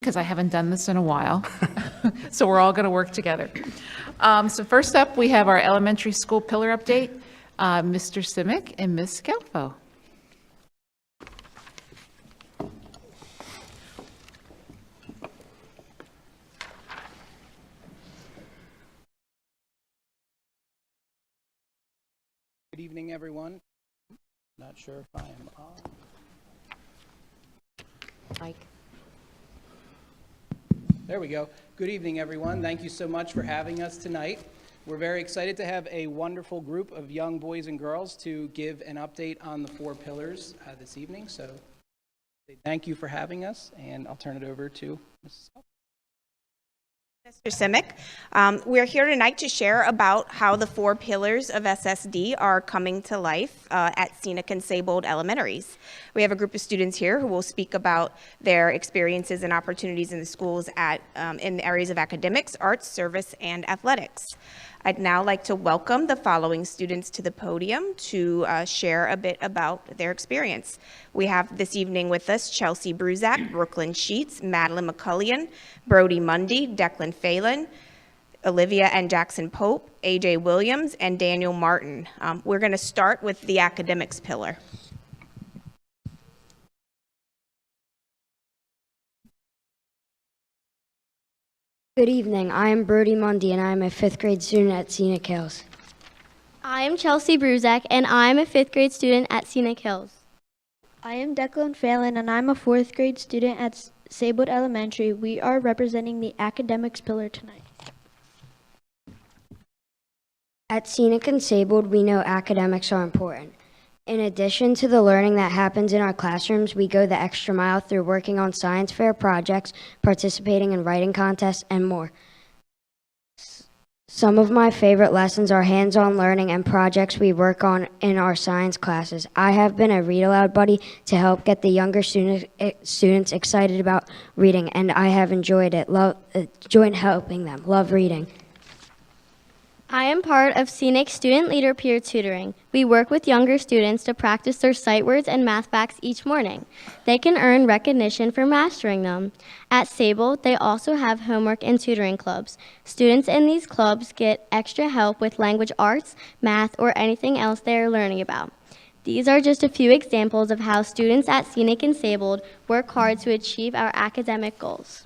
because I haven't done this in a while. So we're all going to work together. So first up, we have our elementary school pillar update, Mr. Simic and Ms. Scalfo. Good evening, everyone. Not sure if I am on. Mike. There we go. Good evening, everyone. Thank you so much for having us tonight. We're very excited to have a wonderful group of young boys and girls to give an update on the 4 pillars this evening. So thank you for having us, and I'll turn it over to Mrs. Mr. Simic. We're here tonight to share about how the 4 pillars of SSD are coming to life at Scenic and Saybold Elementaries. We have a group of students here who will speak about their experiences and opportunities in the schools in the areas of academics, arts, service, and athletics. I'd now like to welcome the following students to the podium to share a bit about their experience. We have this evening with us Chelsea Bruzak, Brooklyn Sheets, Madeline McCullion, Brody Mundy, Declan Phelan, Olivia and Jackson Pope, AJ Williams, and Daniel Martin. We're going to start with the academics pillar. Good evening. I am Brody Mundy, and I am a 5th grade student at Scenic Hills. I am Chelsea Bruzak, and I am a 5th grade student at Scenic Hills. I am Declan Phelan, and I'm a 4th grade student at Saybold Elementary. We are representing the academics pillar tonight. At Scenic and Saybold, we know academics are important. In addition to the learning that happens in our classrooms, we go the extra mile through working on science fair projects, participating in writing contests, and more. Some of my favorite lessons are hands-on learning and projects we work on in our science classes. I have been a read-aloud buddy to help get the younger students excited about reading, and I have enjoyed helping them. Love reading. I am part of Scenic Student Leader Peer Tutoring. We work with younger students to practice their sight words and math facts each morning. They can earn recognition for mastering them. At Saybold, they also have homework and tutoring clubs. Students in these clubs get extra help with language arts, math, or anything else they are learning about. These are just a few examples of how students at Scenic and Saybold work hard to achieve our academic goals.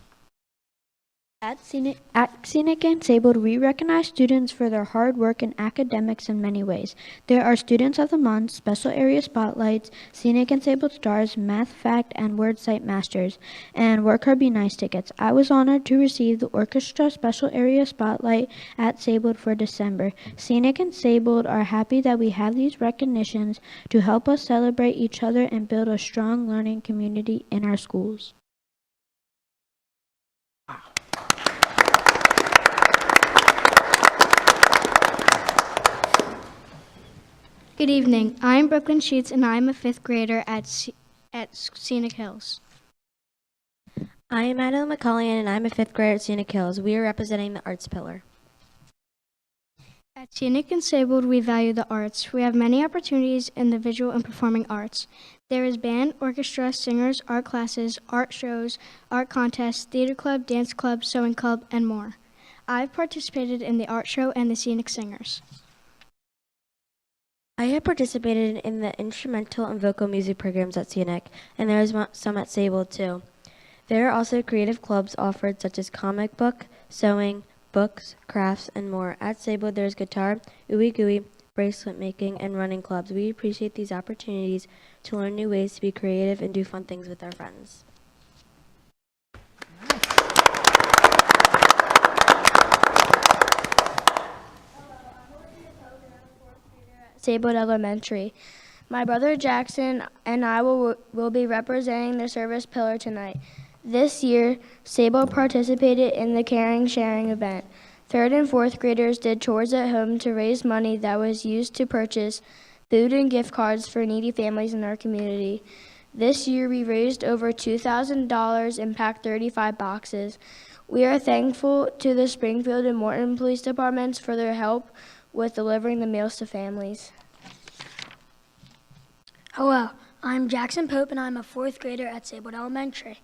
At Scenic and Saybold, we recognize students for their hard work in academics in many ways. There are Students of the Month, Special Area Spotlights, Scenic and Saybold Stars, Math Fact, and Word Sight Masters, and Work Hard Be Nice tickets. I was honored to receive the Orchestra Special Area Spotlight at Saybold for December. Scenic and Saybold are happy that we have these recognitions to help us celebrate each other and build a strong learning community in our schools. Good evening. I am Brooklyn Sheets, and I am a 5th grader at Scenic Hills. I am Madeline McCullion, and I'm a 5th grader at Scenic Hills. We are representing the arts pillar. At Scenic and Saybold, we value the arts. We have many opportunities in the visual and performing arts. There is band, orchestra, singers, art classes, art shows, art contests, theater club, dance club, sewing club, and more. I've participated in the art show and the Scenic Singers. I have participated in the instrumental and vocal music programs at Scenic, and there is some at Saybold too. There are also creative clubs offered such as comic book, sewing, books, crafts, and more. At Saybold there is guitar, ooey gooey, bracelet making, and running clubs. We appreciate these opportunities to learn new ways to be creative and do fun things with our friends. Saybold Elementary. My brother Jackson and I will be representing the service pillar tonight. This year, Saybold participated in the Caring Sharing event. 3rd and 4th graders did chores at home to raise money that was used to purchase food and gift cards for needy families in our community. This year, we raised over $2,000 and packed 35 boxes. We are thankful to the Springfield and Morton Police Departments for their help with delivering the meals to families. Hello, I'm Jackson Pope, and I'm a 4th grader at Saybold Elementary.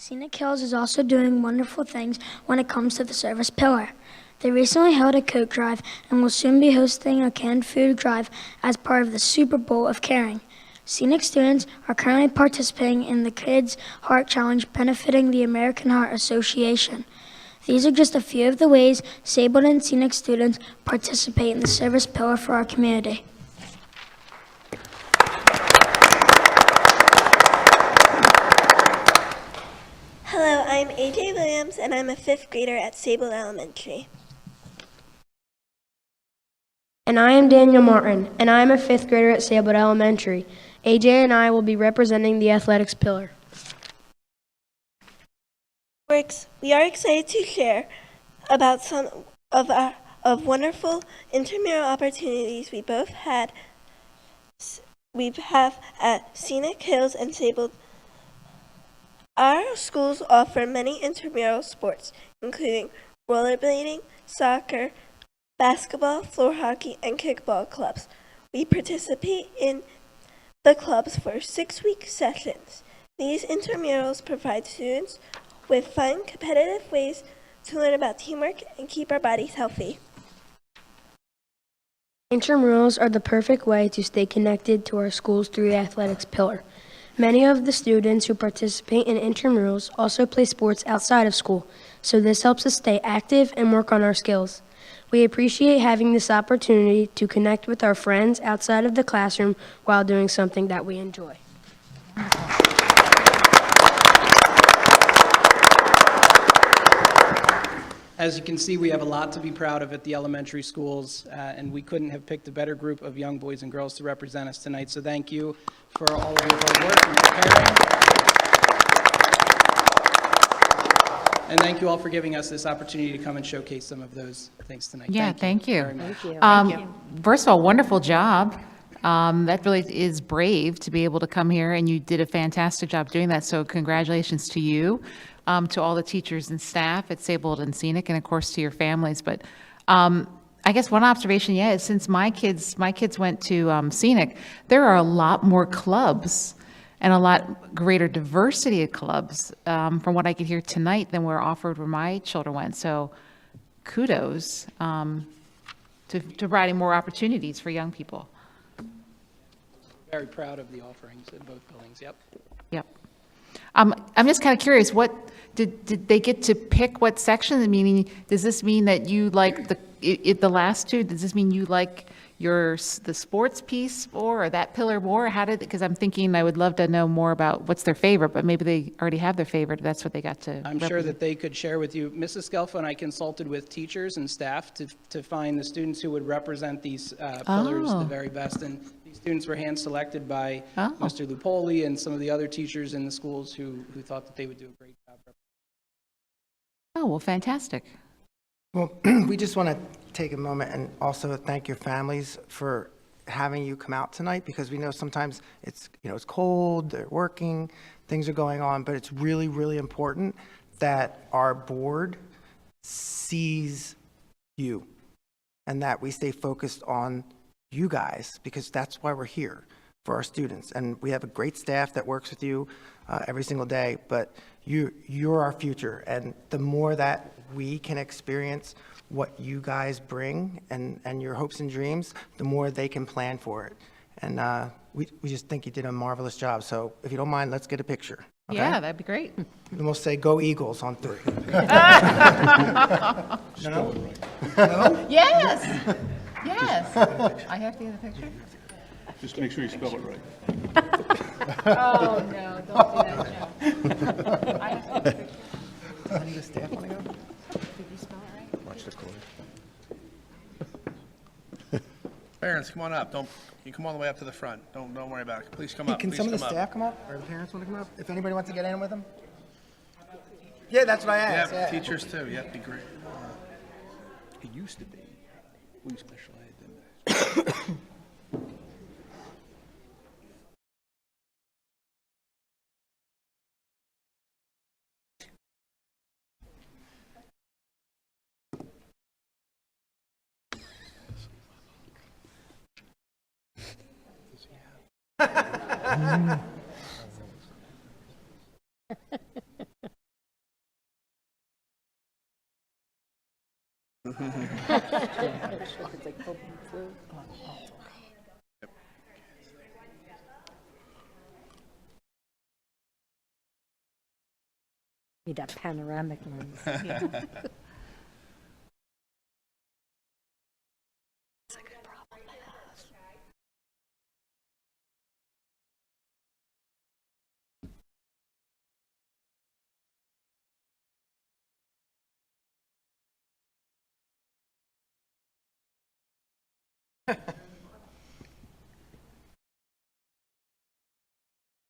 Scenic Hills is also doing wonderful things when it comes to the service pillar. They recently held a coat drive and will soon be hosting a canned food drive as part of the Super Bowl of Caring. Scenic students are currently participating in the Kids Heart Challenge benefiting the American Heart Association. These are just a few of the ways Sable and Scenic students participate in the service pillar for our community. Hello, I'm AJ Williams, and I'm a 5th grader at Sable Elementary. And I am Daniel Martin, and I am a 5th grader at Sable Elementary. AJ and I will be representing the athletics pillar. We are excited to share about some of wonderful intramural opportunities we have at Scenic Hills and Sable. Our schools offer many intramural sports, including rollerblading, soccer, basketball, floor hockey, and kickball clubs. We participate in the clubs for 6-week sessions. These intramurals provide students with fun, competitive ways to learn about teamwork and keep our bodies healthy. Intramurals are the perfect way to stay connected to our schools through the athletics pillar. Many of the students who participate in intramurals also play sports outside of school, so this helps us stay active and work on our skills. We appreciate having this opportunity to connect with our friends outside of the classroom while doing something that we enjoy. As you can see, we have a lot to be proud of at the elementary schools, and we couldn't have picked a better group of young boys and girls to represent us tonight. So thank you for all of your hard work and preparing. And thank you all for giving us this opportunity to come and showcase some of those things tonight. Yeah, thank you. very much. First of all, wonderful job. That really is brave to be able to come here, and you did a fantastic job doing that. So congratulations to you, to all the teachers and staff at Sable and Scenic, and of course to your families. But I guess one observation, is since my kids went to Scenic, there are a lot more clubs and a lot greater diversity of clubs, from what I could hear tonight, than were offered where my children went. So kudos to providing more opportunities for young people. Very proud of the offerings in both buildings, yep. Yep. I'm just kind of curious, what did they get to pick what section? Meaning, does this mean that you like the last two? Does this mean you like the sports piece more, or that pillar more? Because I'm thinking I would love to know more about what's their favorite, but maybe they already have their favorite. That's what they got to I'm sure that they could share with you. Mrs. Skelfa and I consulted with teachers and staff to find the students who would represent these pillars the very best. And these students were hand-selected by Mr. Lupoli and some of the other teachers in the schools who thought that they would do a great job. Oh, well, fantastic. Well, we just want to take a moment and also thank your families for having you come out tonight, because we know sometimes it's cold, they're working, things are going on, but it's really, really important that our board sees you and that we stay focused on you guys, because that's why we're here, for our students. And we have a great staff that works with you every single day, but you're our future. And the more that we can experience what you guys bring and your hopes and dreams, the more they can plan for it. And we just think you did a marvelous job. So if you don't mind, let's get a picture. Okay? Yeah, that'd be great. And we'll say, "Go Eagles" on 3. No? Yes. Yes. I have to get a picture. Just make sure you spell it right. Oh, no, don't do that, Joe. I have to get a picture. Any of the staff want to go? Did you spell it right? Watch the cord. Parents, come on up. You come all the way up to the front. Don't worry about it. Please come up. Can Please some of the come up. staff come up, or the parents want to come up? If anybody wants to get in with them? Yeah, that's what I asked. Yep, Yeah. teachers too. Yep, be great. It used to be, we specialized in Need that panoramic lens.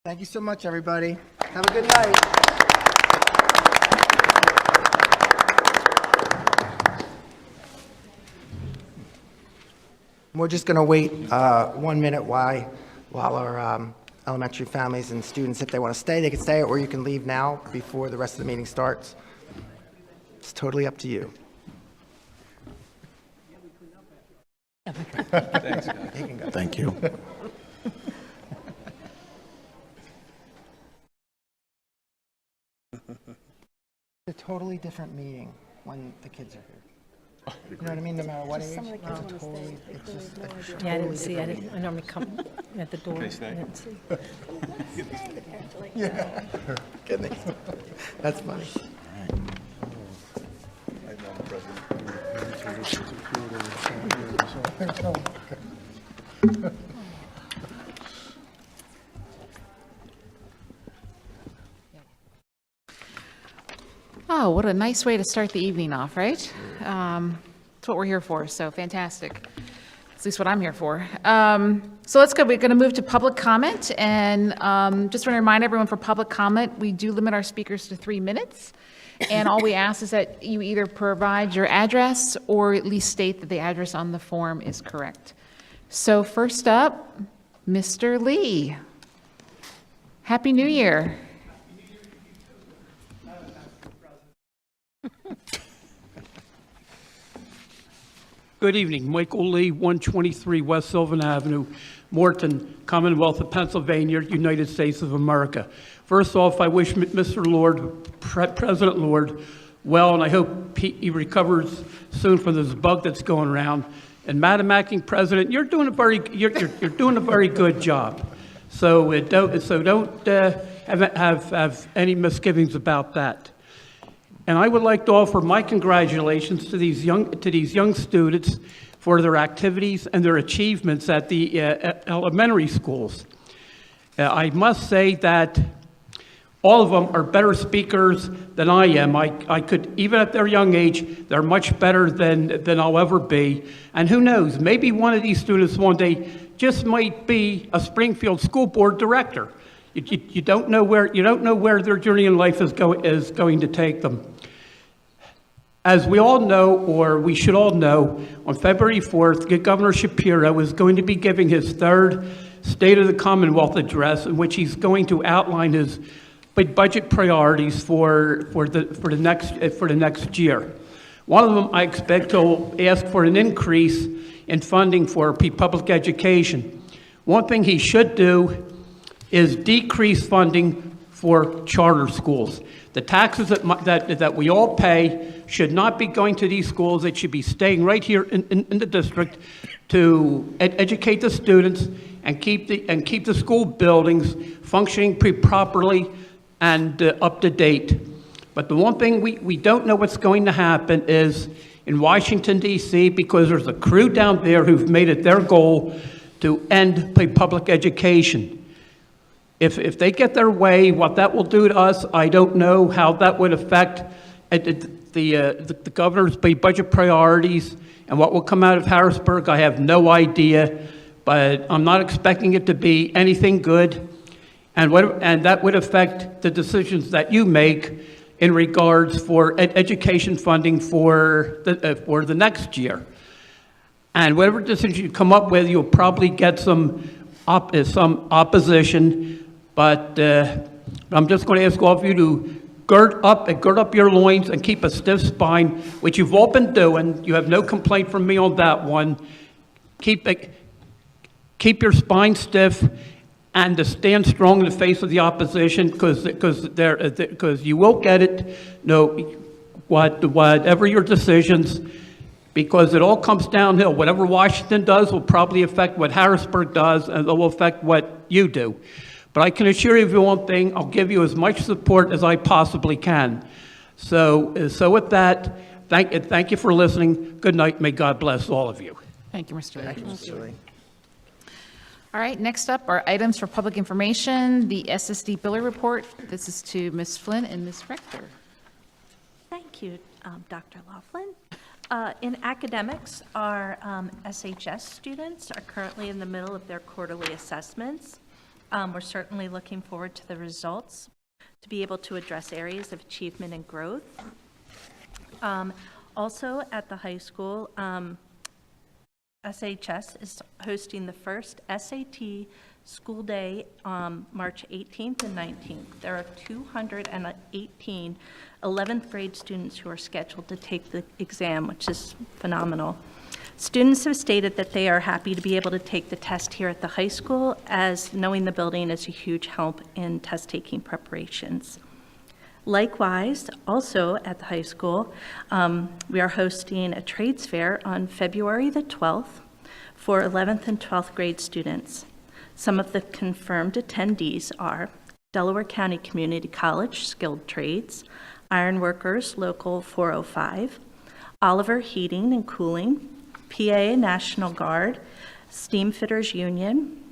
Thank you so much, everybody. Have a good night. We're just going to wait 1 minute while our elementary families and students, if they want to stay, they can stay, or you can leave now before the rest of the meeting starts. It's totally up to you. Thanks, guys. You can go. Thank you. It's a totally different meeting when the kids are here. You know what I mean? No matter what age. It's just a Yeah, I totally didn't see. I different didn't. I normally come at the door. I Can I stay? didn't see. Yeah. Kidding. That's funny. Oh, what a nice way to start the evening off, right? That's what we're here for, so fantastic. At least what I'm here for. So let's go. We're going to move to public comment, and just want to remind everyone, for public comment, we do limit our speakers to 3 minutes, and all we ask is that you either provide your address or at least state that the address on the form is correct. So first up, Mr. Lee. Happy New Year. Good evening. Michael Lee, 123 West Sylvan Avenue, Morton, Commonwealth of Pennsylvania, United States of America. First off, I wish Mr. Lord, President Lord, well, and I hope he recovers soon from this bug that's going around. And Madam Acting President, you're doing a very good job. So don't have any misgivings about that. And I would like to offer my congratulations to these young students for their activities and their achievements at the elementary schools. I must say that all of them are better speakers than I am. I could, even at their young age, they're much better than I'll ever be. And who knows, maybe one of these students one day just might be a Springfield school board director. You don't know where their journey in life is going to take them. As we all know, or we should all know, on February 4th, Governor Shapiro is going to be giving his third State of the Commonwealth address, in which he's going to outline his budget priorities for the next year. One of them, I expect, will ask for an increase in funding for public education. One thing he should do is decrease funding for charter schools. The taxes that we all pay should not be going to these schools. It should be staying right here in the district to educate the students and keep the school buildings functioning properly and up to date. But the one thing we don't know what's going to happen is in Washington, D.C., because there's a crew down there who've made it their goal to end public education. If they get their way, what that will do to us, I don't know how that would affect the governor's budget priorities and what will come out of Harrisburg. I have no idea, but I'm not expecting it to be anything good. And that would affect the decisions that you make in regards for education funding for the next year. And whatever decision you come up with, you'll probably get some opposition. But I'm just going to ask all of you to gird up your loins and keep a stiff spine, which you've all been doing. You have no complaint from me on that one. Keep your spine stiff and to stand strong in the face of the opposition, because you will get it. No, whatever your decisions, because it all comes downhill. Whatever Washington does will probably affect what Harrisburg does, and it will affect what you do. But I can assure you one thing, I'll give you as much support as I possibly can. So with that, thank you for listening. Good night. May God bless all of you. Thank you, Mr. Lee. Thank you, Mr. Lee. All right, next up are items for public information, the SSD Biller Report. This is to Ms. Flynn and Ms. Rector. Thank you, Dr. Laughlin. In academics, our SHS students are currently in the middle of their quarterly assessments. We're certainly looking forward to the results to be able to address areas of achievement and growth. Also at the high school, SHS is hosting the first SAT school day March 18th and 19th. There are 218 11th grade students who are scheduled to take the exam, which is phenomenal. Students have stated that they are happy to be able to take the test here at the high school, as knowing the building is a huge help in test-taking preparations. Likewise, also at the high school, we are hosting a trades fair on February the 12th for 11th and 12th grade students. Some of the confirmed attendees are Delaware County Community College Skilled Trades, Ironworkers Local 405, Oliver Heating and Cooling, PA National Guard, Steamfitters Union,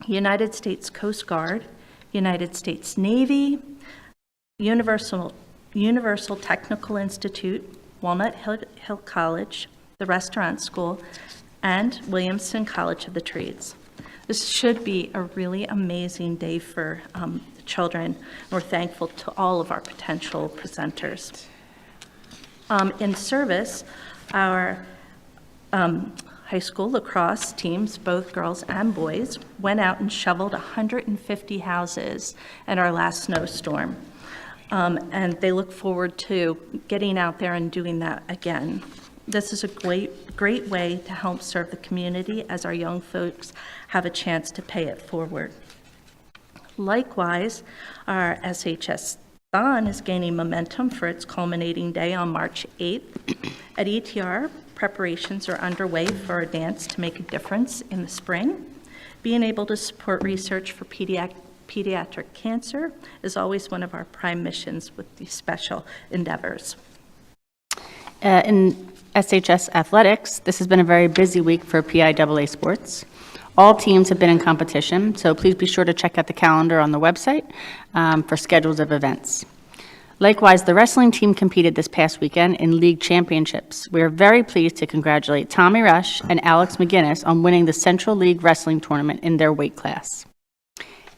United States Coast Guard, United States Navy, Universal Technical Institute, Walnut Hill College, the Restaurant School, and Williamson College of the Trades. This should be a really amazing day for the children. We're thankful to all of our potential presenters. In service, our high school lacrosse teams, both girls and boys, went out and shoveled 150 houses in our last snowstorm. And they look forward to getting out there and doing that again. This is a great way to help serve the community as our young folks have a chance to pay it forward. Likewise, our SHS Thon is gaining momentum for its culminating day on March 8th. At ETR, preparations are underway for a dance to make a difference in the spring. Being able to support research for pediatric cancer is always one of our prime missions with these special endeavors. In SHS athletics, this has been a very busy week for PIAA sports. All teams have been in competition, so please be sure to check out the calendar on the website for schedules of events. Likewise, the wrestling team competed this past weekend in league championships. We are very pleased to congratulate Tommy Rush and Alex McGinnis on winning the Central League Wrestling Tournament in their weight class.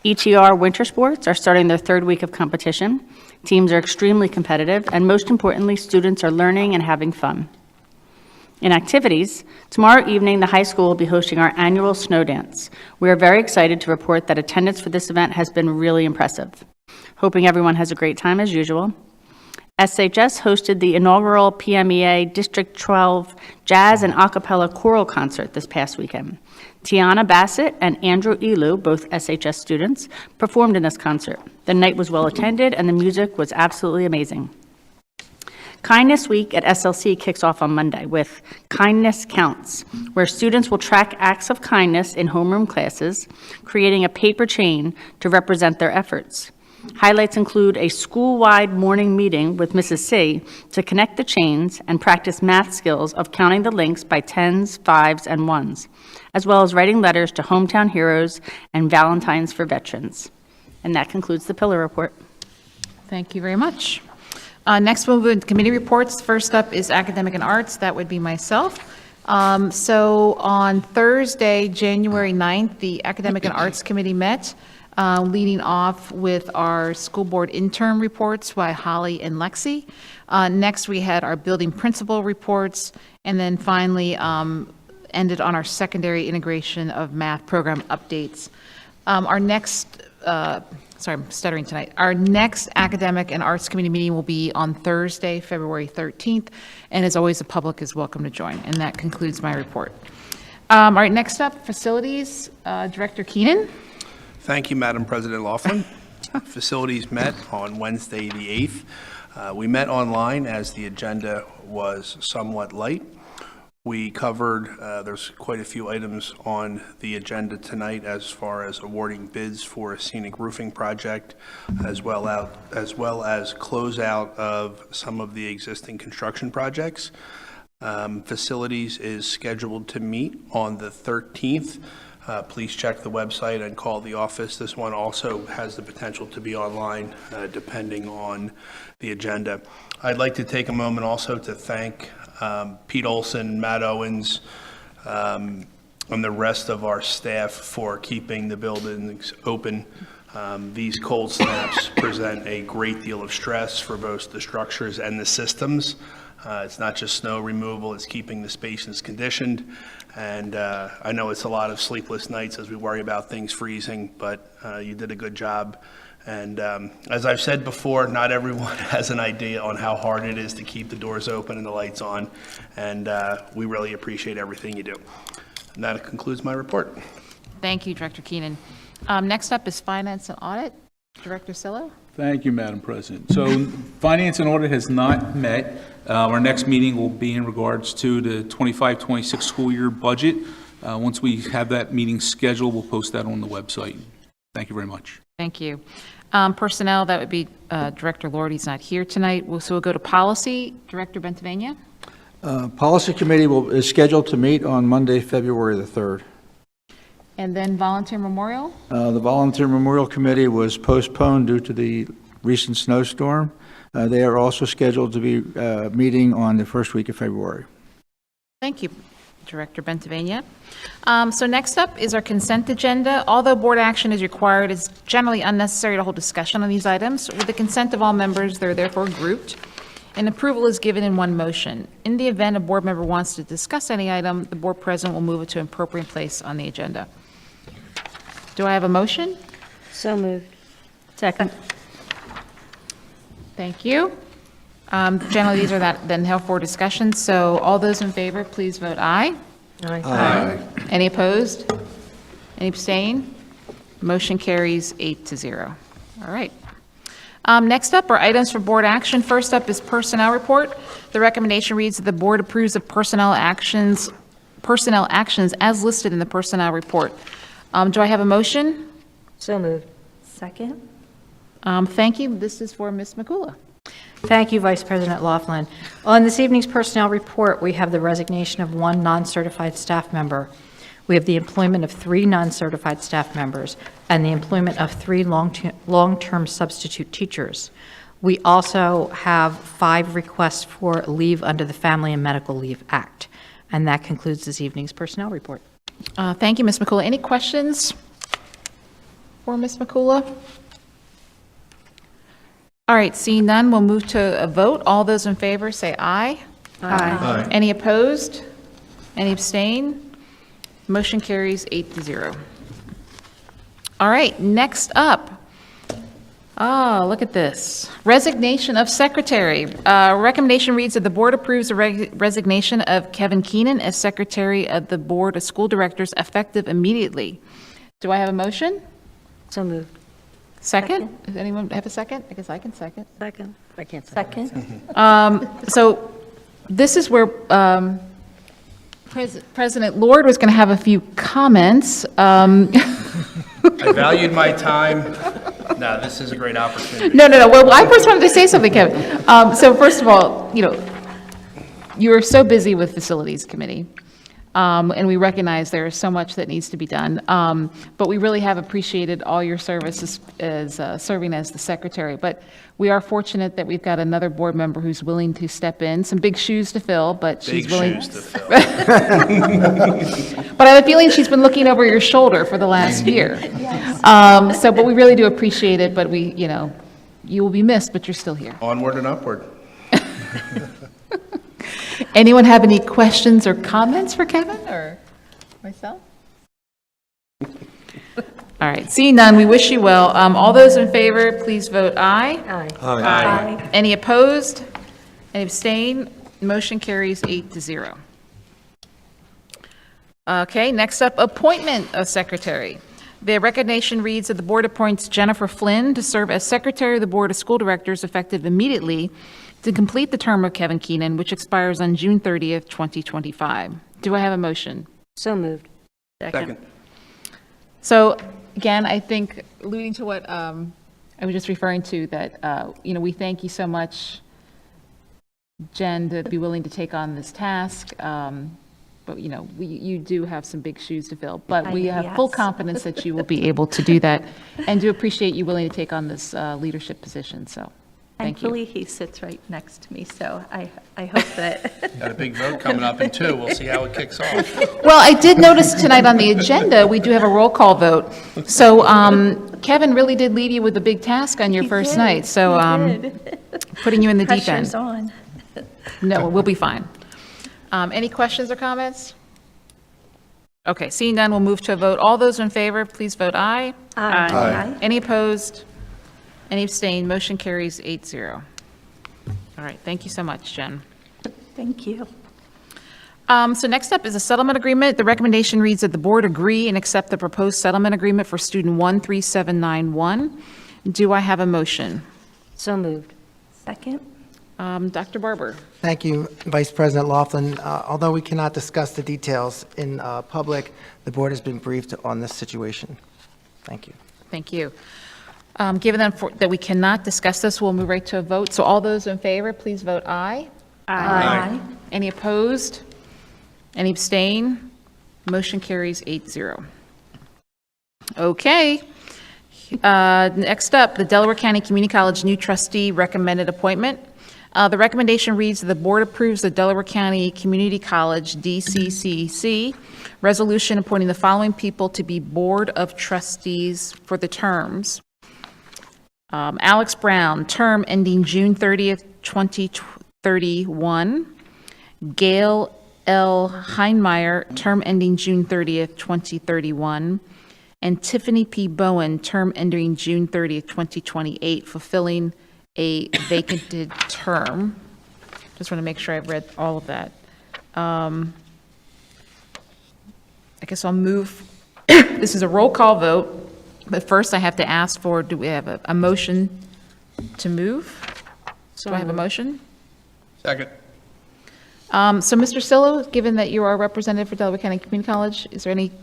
ETR winter sports are starting their third week of competition. Teams are extremely competitive, and most importantly, students are learning and having fun. In activities, tomorrow evening, the high school will be hosting our annual snow dance. We are very excited to report that attendance for this event has been really impressive. Hoping everyone has a great time as usual. SHS hosted the inaugural PMEA District 12 Jazz and A Cappella Choral Concert this past weekend. Tiana Bassett and Andrew Elu, both SHS students, performed in this concert. The night was well attended and the music was absolutely amazing. Kindness Week at SLC kicks off on Monday with Kindness Counts, where students will track acts of kindness in homeroom classes, creating a paper chain to represent their efforts. Highlights include a school-wide morning meeting with Mrs. C to connect the chains and practice math skills of counting the links by 10s, 5s, and 1s, as well as writing letters to hometown heroes and Valentines for veterans. And that concludes the Pillar Report. Thank you very much. Next, we'll move into committee reports. First up is Academic and Arts. That would be myself. So on Thursday, January 9th, the Academic and Arts Committee met, leading off with our school board intern reports by Holly and Lexi. Next, we had our building principal reports, and then finally ended on our secondary integration of math program updates. Our next, sorry, I'm stuttering tonight. Our next Academic and Arts Committee meeting will be on Thursday, February 13th, and as always, the public is welcome to join. And that concludes my report. All right, next up, Facilities, Director Keenan. Thank you, Madam President Laughlin. Facilities met on Wednesday, the 8th. We met online as the agenda was somewhat light. We covered, there's quite a few items on the agenda tonight as far as awarding bids for a scenic roofing project, as well as closeout of some of the existing construction projects. Facilities is scheduled to meet on the 13th. Please check the website and call the office. This one also has the potential to be online, depending on the agenda. I'd like to take a moment also to thank Pete Olson, Matt Owens, and the rest of our staff for keeping the buildings open. These cold snaps present a great deal of stress for both the structures and the systems. It's not just snow removal, it's keeping the spaces conditioned. And I know it's a lot of sleepless nights as we worry about things freezing, but you did a good job. And as I've said before, not everyone has an idea on how hard it is to keep the doors open and the lights on. And we really appreciate everything you do. And that concludes my report. Thank you, Director Keenan. Next up is Finance and Audit. Director Sillo. Thank you, Madam President. So Finance and Audit has not met. Our next meeting will be in regards to the 25-26 school year budget. Once we have that meeting scheduled, we'll post that on the website. Thank you very much. Thank you. Personnel, that would be Director Lord. He's not here tonight. So we'll go to Policy. Director Bentivegna. Policy Committee is scheduled to meet on Monday, February the 3rd. And then Volunteer Memorial. The Volunteer Memorial Committee was postponed due to the recent snowstorm. They are also scheduled to be meeting on the first week of February. Thank you, Director Bentivegna. So next up is our consent agenda. Although board action is required, it's generally unnecessary to hold discussion on these items. With the consent of all members, they're therefore grouped, and approval is given in one motion. In the event a board member wants to discuss any item, the board president will move it to an appropriate place on the agenda. Do I have a motion? So moved. Second. Thank you. Generally, these are then held for discussion, so all those in favor, please vote aye. Aye. Any opposed? Any abstain? Motion carries 8-0. All right. Next up are items for board action. First up is personnel report. The recommendation reads that the board approves of personnel actions as listed in the personnel report. Do I have a motion? So moved. Second? Thank you. This is for Ms. McCullough. Thank you, Vice President Laughlin. On this evening's personnel report, we have the resignation of one non-certified staff member. We have the employment of 3 non-certified staff members and the employment of 3 long-term substitute teachers. We also have 5 requests for leave under the Family and Medical Leave Act. And that concludes this evening's personnel report. Thank you, Ms. McCullough. Any questions for Ms. McCullough? All right, seeing none, we'll move to a vote. All those in favor say aye. Aye. Any opposed? Any abstain? Motion carries 8-0. All right, next up. Oh, look at this. Resignation of secretary. Recommendation reads that the board approves the resignation of Kevin Keenan as secretary of the Board of School Directors effective immediately. Do I have a motion? So moved. Second? Does anyone have a second? I guess I can second. Second. I can't second. So this is where President Lord was going to have a few comments. I valued my time. No, this is a great opportunity. No. Well, I first wanted to say something, Kevin. So first of all, you are so busy with Facilities Committee. And we recognize there is so much that needs to be done. But we really have appreciated all your services as serving as the secretary. But we are fortunate that we've got another board member who's willing to step in. Some big shoes to fill, but she's willing. Big shoes to fill. But I have a feeling she's been looking over your shoulder for the last year. Yes. But we really do appreciate it. But you will be missed, but you're still here. Onward and upward. Anyone have any questions or comments for Kevin or myself? All right, seeing none, we wish you well. All those in favor, please vote aye. Aye. Aye. Any opposed? Any abstain? Motion carries 8-0. Okay, next up, appointment of secretary. The recommendation reads that the board appoints Jennifer Flynn to serve as secretary of the Board of School Directors effective immediately. to complete the term of Kevin Keenan, which expires on June 30th, 2025. Do I have a motion? So moved. Second. So again, I think alluding to what I was just referring to, that, we thank you so much, Jen, to be willing to take on this task. But, you do have some big shoes to fill. But we have full Yes. confidence that you will be able to do that, and do appreciate you willing to take on this leadership position. So thank you. Thankfully, he sits right next to me, so I hope that. Got a big vote coming up in 2. We'll see how it kicks off. Well, I did notice tonight on the agenda, we do have a roll call vote. So Kevin really did leave you with a big task on your first night. So putting you in the deep end. Pressure's on. No, we'll be fine. Any questions or comments? Okay, seeing none, we'll move to a vote. All those in favor, please vote aye. Aye. Any opposed? Any abstained? Motion carries 8-0. All right, thank you so much, Jen. Thank you. So next up is a settlement agreement. The recommendation reads that the board agree and accept the proposed settlement agreement for student 13791. Do I have a motion? So moved. Second? Dr. Barber. Thank you, Vice President Laughlin. Although we cannot discuss the details in public, the board has been briefed on this situation. Thank you. Thank you. Given that we cannot discuss this, we'll move right to a vote. So all those in favor, please vote aye. Aye. Any opposed? Any abstain? Motion carries 8-0. Okay. Next up, the Delaware County Community College new trustee recommended appointment. The recommendation reads that the board approves the Delaware County Community College, DCCC, resolution appointing the following people to be Board of Trustees for the terms. Alex Brown, term ending June 30th, 2031. Gail L. Heinmeyer, term ending June 30th, 2031. And Tiffany P. Bowen, term ending June 30th, 2028, fulfilling a vacanted term. Just want to make sure I've read all of that. I guess I'll move. This is a roll call vote, but first I have to ask for, do we have a motion to move? Do I have a motion? Second. So Mr. Sillo, given that you are representative for Delaware County Community College, is there anything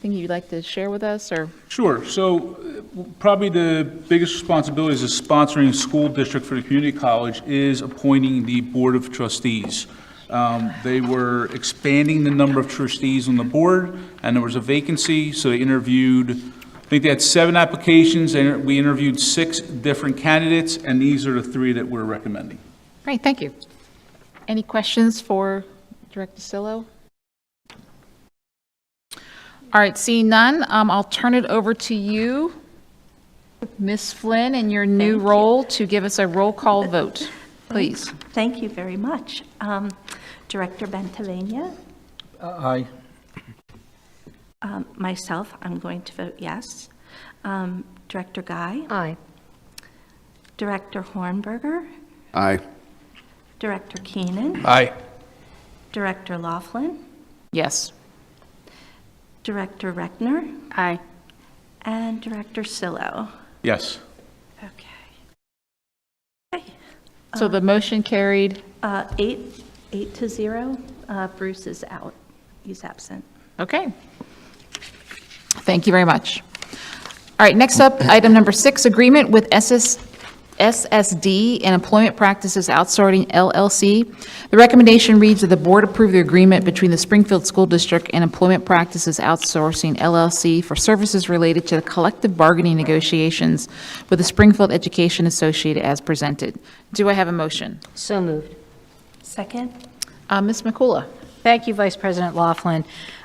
you'd like to share with us, or? Sure. So probably the biggest responsibility as a sponsoring school district for the community college is appointing the Board of Trustees. They were expanding the number of trustees on the board, and there was a vacancy, so they interviewed, I think they had 7 applications, and we interviewed 6 different candidates, and these are the 3 that we're recommending. Great, thank you. Any questions for Director Sillo? All right, seeing none, I'll turn it over to you, Ms. Flynn, in your new role to give us a roll call vote, please. Thank you very much. Director Bentavania? Aye. Myself, I'm going to vote yes. Director Guy? Aye. Director Hornberger? Aye. Director Keenan? Aye. Director Laughlin? Yes. Director Reckner? Aye. And Director Sillo? Yes. Okay. So the motion carried. 8-0. Bruce is out. He's absent. Okay. Thank you very much. All right, next up, item number 6, agreement with SSD and Employment Practices Outsourcing LLC. The recommendation reads that the board approve the agreement between the Springfield School District and Employment Practices Outsourcing LLC for services related to the collective bargaining negotiations with the Springfield Education Associated as presented. Do I have a motion? So moved. Second? Ms. McCullough. Thank you, Vice President Laughlin.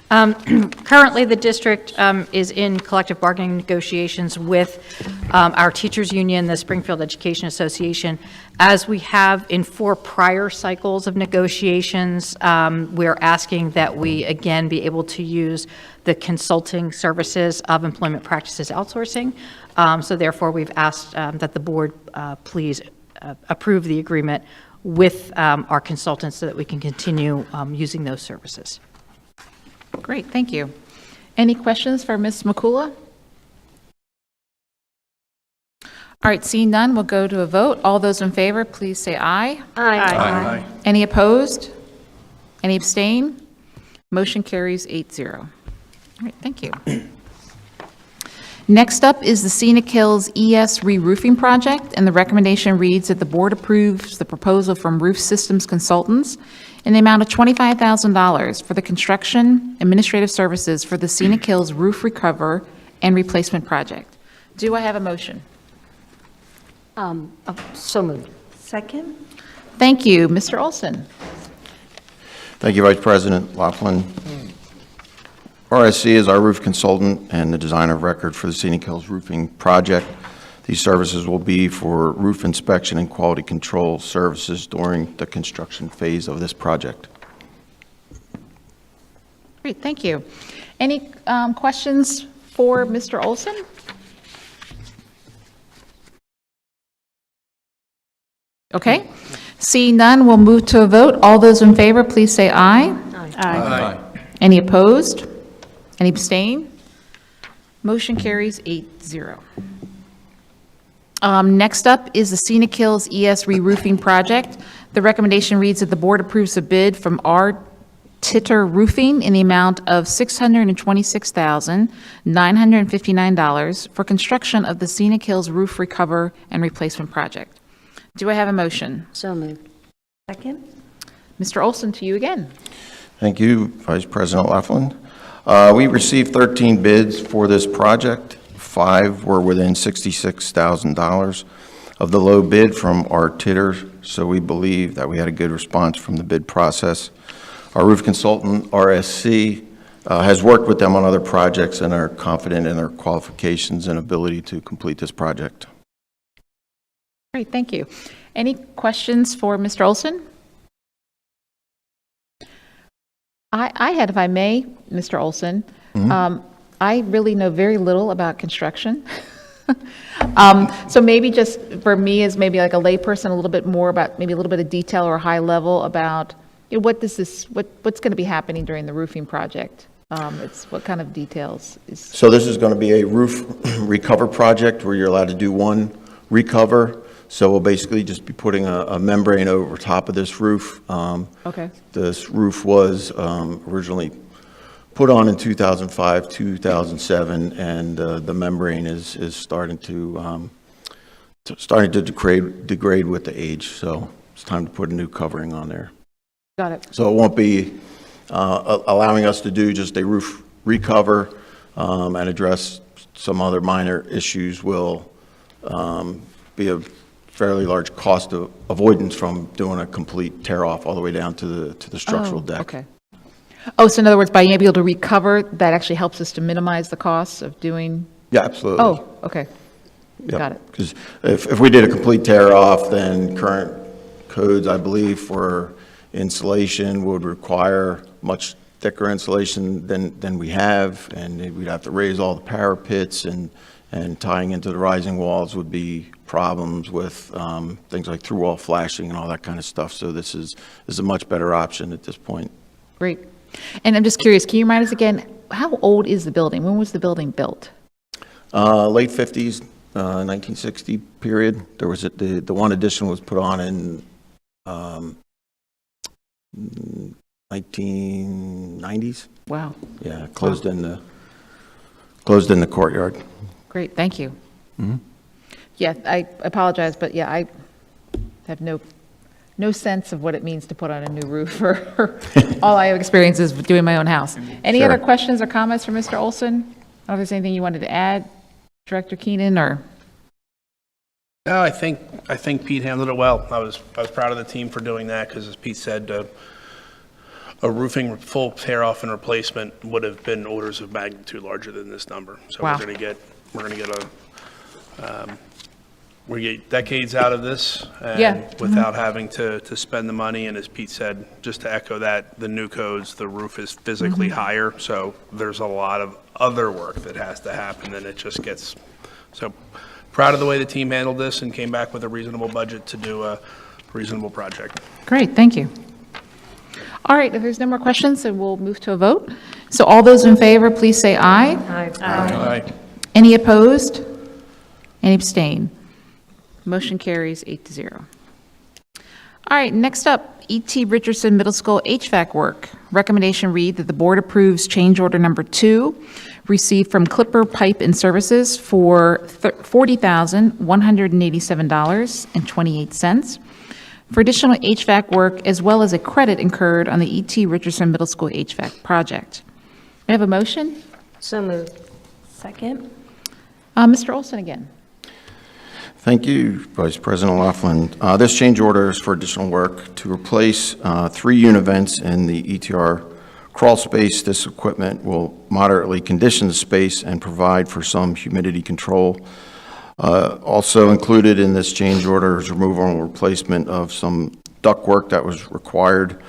Currently, the district is in collective bargaining negotiations with our teachers union, the Springfield Education Association. As we have in 4 prior cycles of negotiations, we're asking that we again be able to use the consulting services of Employment Practices Outsourcing. So therefore, we've asked that the board please approve the agreement with our consultants so that we can continue using those services. Great, thank you. Any questions for Ms. McCullough? All right, seeing none, we'll go to a vote. All those in favor, please say aye. Aye. Any opposed? Any abstain? Motion carries 8-0. All right, thank you. Next up is the Scenic Hills ES re-roofing project, and the recommendation reads that the board approves the proposal from Roof Systems Consultants in the amount of $25,000 for the construction administrative services for the Scenic Hills roof recover and replacement project. Do I have a motion? So moved. Second? Thank you. Mr. Olson? Thank you, Vice President Laughlin. RSC is our roof consultant and the designer of record for the Scenic Hills roofing project. These services will be for roof inspection and quality control services during the construction phase of this project. Great, thank you. Any questions for Mr. Olson? Okay, seeing none, we'll move to a vote. All those in favor, please say aye. Aye. Any opposed? Any abstain? Motion carries 8-0. Next up is the Scenic Hills ES re-roofing project. The recommendation reads that the board approves a bid from R. Titter Roofing in the amount of $626,959 for construction of the Scenic Hills roof recover and replacement project. Do I have a motion? So moved. Second? Mr. Olson, to you again. Thank you, Vice President Laughlin. We received 13 bids for this project. 5 were within $66,000 of the low bid from our Titter, so we believe that we had a good response from the bid process. Our roof consultant, RSC, has worked with them on other projects and are confident in their qualifications and ability to complete this project. Great, thank you. Any questions for Mr. Olson? I had, if I may, Mr. Olson, I really know very little about construction. So maybe just for me as maybe like a layperson, a little bit more about maybe a little bit of detail or high level about what's going to be happening during the roofing project. What kind of details is? So this is going to be a roof recover project where you're allowed to do one recover. So we'll basically just be putting a membrane over top of this roof. Okay. This roof was originally put on in 2005, 2007, and the membrane is starting to degrade with the age. So it's time to put a new covering on there. Got it. So it won't be allowing us to do just a roof recover and address some other minor issues. Will be a fairly large cost of avoidance from doing a complete tear off all the way down to the structural deck. Okay. Oh, so in other words, by being able to recover, that actually helps us to minimize the costs of doing? Yeah, absolutely. Oh, okay. Yep. Got it. Because if we did a complete tear off, then current codes, I believe, for insulation would require much thicker insulation than we have, and we'd have to raise all the parapets, and tying into the rising walls would be problems with things like through-wall flashing and all that kind of stuff. So this is a much better option at this point. Great. And I'm just curious, can you remind us again, how old is the building? When was the building built? Late 50s, 1960 period. There was the one addition was put on in 1990s. Wow. Yeah, closed in the courtyard. Great, thank you. Yeah, I apologize, but yeah, I have no sense of what it means to put on a new roof. All I have experience is doing my own house. Any Sure. other questions or comments for Mr. Olson? I don't know if there's anything you wanted to add, Director Keenan, or? No, I think Pete handled it well. I was proud of the team for doing that because, as Pete said, a roofing full tear off and replacement would have been orders of magnitude larger than this number. So Wow. we're going to get decades out of this, and Yeah. without having to spend the money. And as Pete said, just to echo that, the new codes, the roof is physically higher, so there's a lot of other work that has to happen, and it just gets so. Proud of the way the team handled this and came back with a reasonable budget to do a reasonable project. Great, thank you. All right, if there's no more questions, then we'll move to a vote. So all those in favor, please say aye. Aye. Any opposed? Any abstain? Motion carries 8-0. All right, next up, E.T. Richardson Middle School HVAC work. Recommendation read that the board approves change order number 2, received from Clipper Pipe and Services for $40,187.28 for additional HVAC work, as well as a credit incurred on the E.T. Richardson Middle School HVAC project. May I have a motion? So moved. Second. Mr. Olson again. Thank you, Vice President Laughlin. This change order is for additional work to replace 3 unit vents in the ETR crawl space. This equipment will moderately condition the space and provide for some humidity control. Also included in this change order is removal and replacement of some ductwork that was required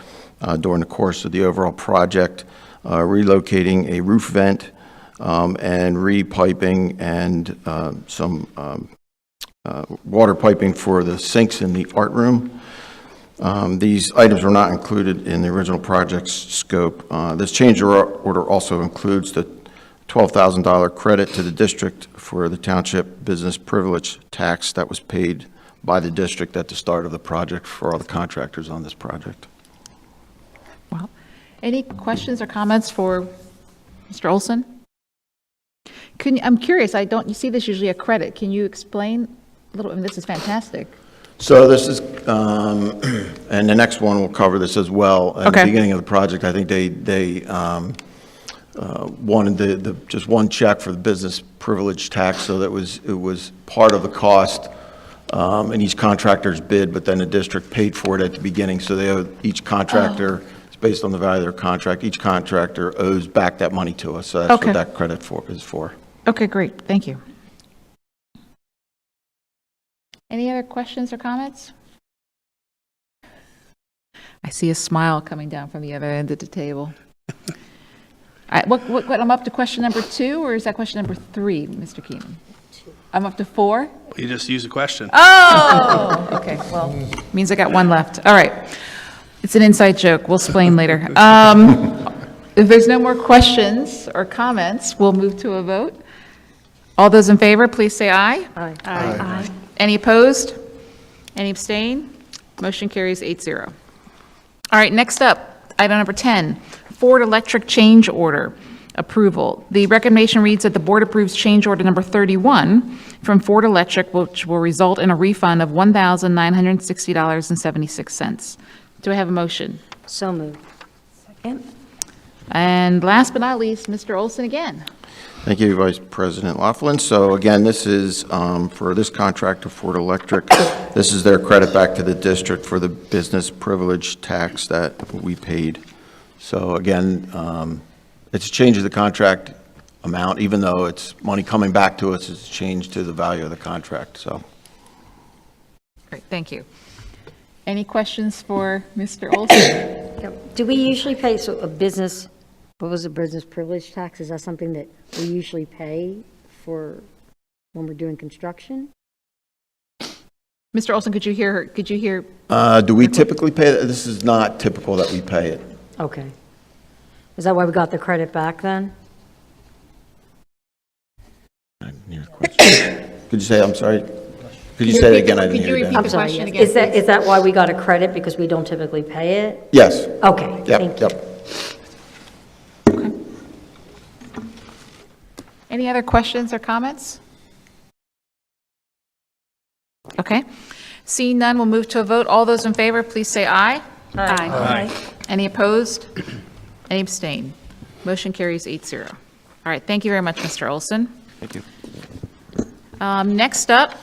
during the course of the overall project, relocating a roof vent and repiping and some water piping for the sinks in the art room. These items were not included in the original project's scope. This change order also includes the $12,000 credit to the district for the township business privilege tax that was paid by the district at the start of the project for all the contractors on this project. Well, any questions or comments for Mr. Olson? I'm curious, you see this usually a credit. Can you explain a little? I mean, this is fantastic. So this is, and the next one will cover this as well. At the beginning of the project, I think they wanted just one check for the business privilege tax, so that it was part of the cost in each contractor's bid, but then the district paid for it at the beginning. So they owe each contractor, it's based on the value of their contract, each contractor owes back that money to us. So that's what that credit is for. Okay, great. Thank you. Any other questions or comments? I see a smile coming down from the other end of the table. What, I'm up to question number 2, or is that question number 3, Mr. Keenan? I'm up to 4? You just used a question. Oh! Okay, well, means I got 1 left. All right. It's an inside joke. We'll explain later. If there's no more questions or comments, we'll move to a vote. All those in favor, please say aye. Aye. Aye. Any opposed? Any abstain? Motion carries 8-0. All right, next up, item number 10, Ford Electric change order approval. The recommendation reads that the board approves change order number 31 from Ford Electric, which will result in a refund of $1,960.76. Do I have a motion? So moved. Second. And last but not least, Mr. Olson again. Thank you, Vice President Laughlin. So again, this is for this contract to Ford Electric. This is their credit back to the district for the business privilege tax that we paid. So again, it's a change of the contract amount, even though it's money coming back to us, it's a change to the value of the contract, so. Great, thank you. Any questions for Mr. Olson? Do we usually pay, so a business, what was a business privilege tax? Is that something that we usually pay for when we're doing construction? Mr. Olson, could you hear? Do we typically pay that? This is not typical that we pay it. Okay. Is that why we got the credit back then? I didn't hear the question. Could you say, I'm sorry? Could you say that again? I didn't hear that. I'm sorry, yes. Is that why we got a credit, because we don't typically pay it? Yes. Okay, thank you. Okay. Any other questions or comments? Okay. Seeing none, we'll move to a vote. All those in favor, please say aye. Aye. Aye. Any opposed? Any abstain? Motion carries 8-0. All right, thank you very much, Mr. Olson. Thank you. Next up,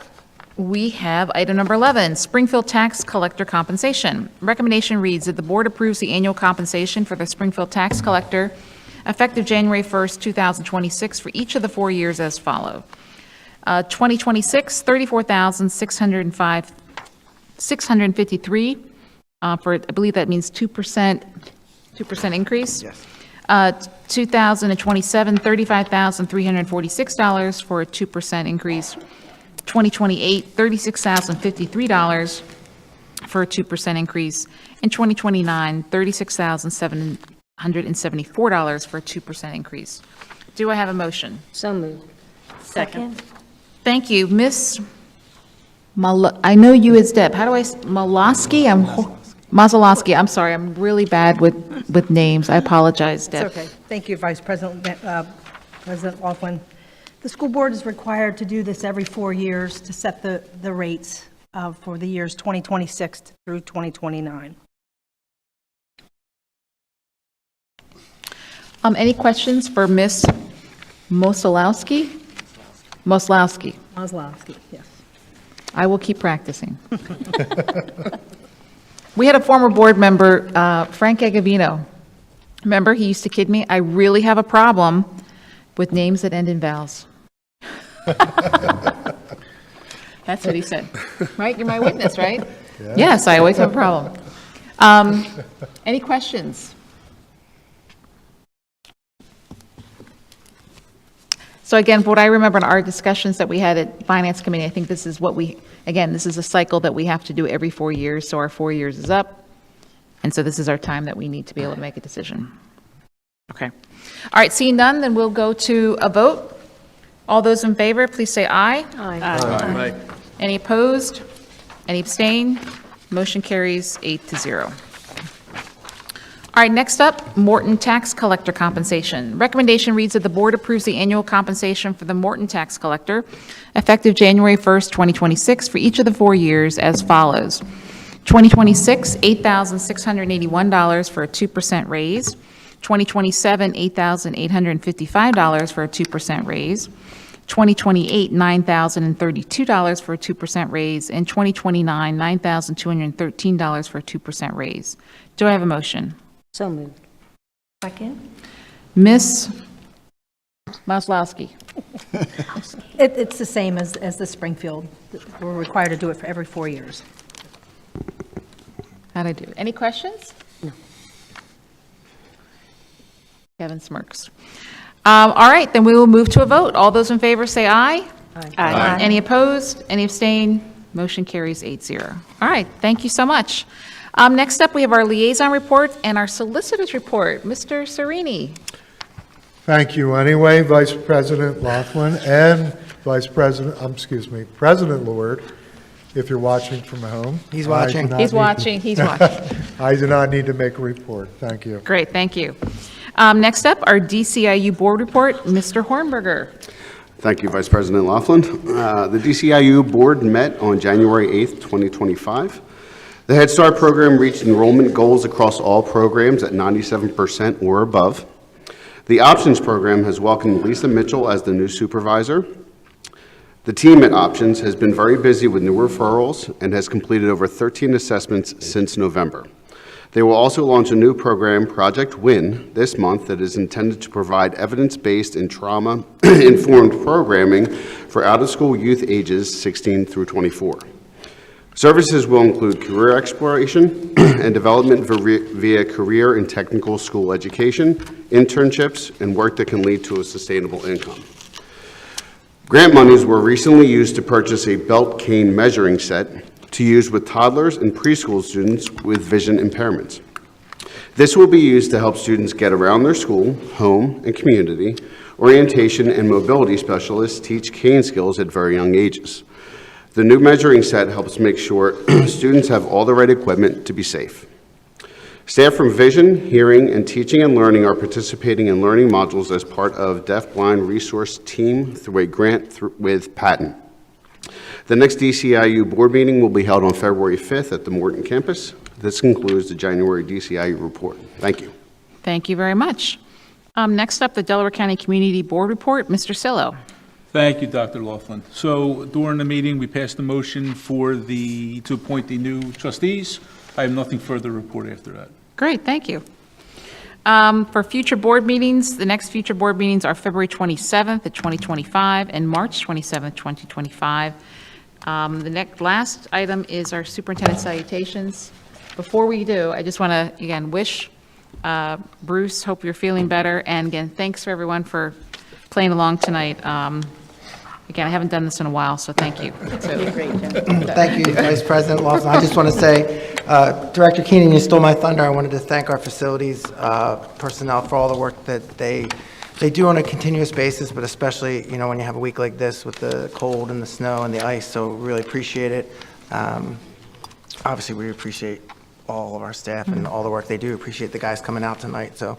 we have item number 11, Springfield Tax Collector Compensation. Recommendation reads that the board approves the annual compensation for the Springfield Tax Collector effective January 1st, 2026 for each of the 4 years as follow. 2026, $34,653 for, I believe that means 2% increase. Yes. 2027, $35,346 for a 2% increase. 2028, $36,053 for a 2% increase. And 2029, $36,774 for a 2% increase. Do I have a motion? So moved. Second. Thank you. Ms. I know you as Deb. How do I, Malosky? Mazelowski. I'm sorry, I'm really bad with names. I apologize, Deb. It's okay. Thank you, Vice President, President Laughlin. The school board is required to do this every 4 years to set the rates for the years 2026 through 2029. Any questions for Ms. Moslowski? Moslowski. Moslowski, yes. I will keep practicing. We had a former board member, Frank Agavino. Remember, he used to kid me, I really have a problem with names that end in vowels. That's what he said. Right? You're my witness, right? Yeah. Yes, I always have a problem. Any questions? So again, what I remember in our discussions that we had at Finance Committee, I think this is what this is a cycle that we have to do every 4 years, so our 4 years is up. And so this is our time that we need to be able to make a decision. Okay. All right, seeing none, then we'll go to a vote. All those in favor, please say aye. Aye. Aye. Any opposed? Any abstain? Motion carries 8-0. All right, next up, Morton Tax Collector compensation. Recommendation reads that the board approves the annual compensation for the Morton Tax Collector effective January 1st, 2026 for each of the 4 years as follows. 2026, $8,681 for a 2% raise. 2027, $8,855 for a 2% raise. 2028, $9,032 for a 2% raise. And 2029, $9,213 for a 2% raise. Do I have a motion? So moved. Second. Ms. Maslowski. It's the same as the Springfield. We're required to do it for every 4 years. How'd I do? Any questions? No. Kevin smirks. All right, then we will move to a vote. All those in favor say aye. Aye. Aye. Any opposed? Any abstain? Motion carries 8-0. All right, thank you so much. Next up, we have our liaison report and our solicitors report. Mr. Serini. Thank you anyway, Vice President Laughlin and President Lord, if you're watching from home. He's watching. He's watching. I do not need to make a report. Thank you. Great, thank you. Next up, our DCIU board report, Mr. Hornberger. Thank you, Vice President Laughlin. The DCIU board met on January 8th, 2025. The Head Start program reached enrollment goals across all programs at 97% or above. The Options program has welcomed Lisa Mitchell as the new supervisor. The team at Options has been very busy with new referrals and has completed over 13 assessments since November. They will also launch a new program, Project WIN, this month that is intended to provide evidence-based and trauma-informed programming for out-of-school youth ages 16 through 24. Services will include career exploration and development via career and technical school education, internships, and work that can lead to a sustainable income. Grant monies were recently used to purchase a belt cane measuring set to use with toddlers and preschool students with vision impairments. This will be used to help students get around their school, home, and community. Orientation and mobility specialists teach cane skills at very young ages. The new measuring set helps make sure students have all the right equipment to be safe. Staff from Vision, Hearing, and Teaching and Learning are participating in learning modules as part of Deaf-Blind Resource Team through a grant with Patton. The next DCIU board meeting will be held on February 5th at the Morton campus. This concludes the January DCIU report. Thank you. Thank you very much. Next up, the Delaware County Community Board report, Mr. Sillo. Thank you, Dr. Laughlin. So during the meeting, we passed the motion to appoint the new trustees. I have nothing further to report after that. Great, thank you. For future board meetings, the next future board meetings are February 27th of 2025 and March 27th, 2025. The last item is our superintendent salutations. Before we do, I just want to, again, wish Bruce, hope you're feeling better. And again, thanks for everyone for playing along tonight. Again, I haven't done this in a while, so thank you. Thank you, Vice President Laughlin. I just want to say, Director Keenan, you stole my thunder. I wanted to thank our facilities personnel for all the work that they they do on a continuous basis, but especially, when you have a week like this with the cold and the snow and the ice, so really appreciate it. Obviously, we appreciate all of our staff and all the work they do. Appreciate the guys coming out tonight, so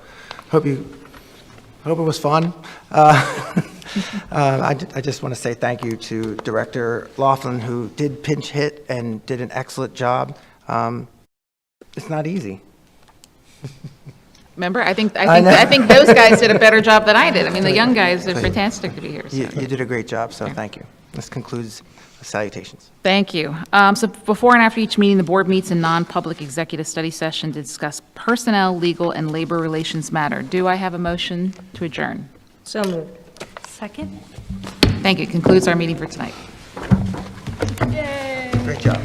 hope it was fun. I just want to say thank you to Director Laughlin, who did pinch hit and did an excellent job. It's not easy. Remember, I think those guys did a better job than I did. I mean, the young guys are fantastic to be here. So. You did a great job, so thank you. This concludes the salutations. Thank you. So before and after each meeting, the board meets in non-public executive study session to discuss personnel, legal, and labor relations matter. Do I have a motion to adjourn? So moved. Second? Thank you. Concludes our meeting for tonight. Great job.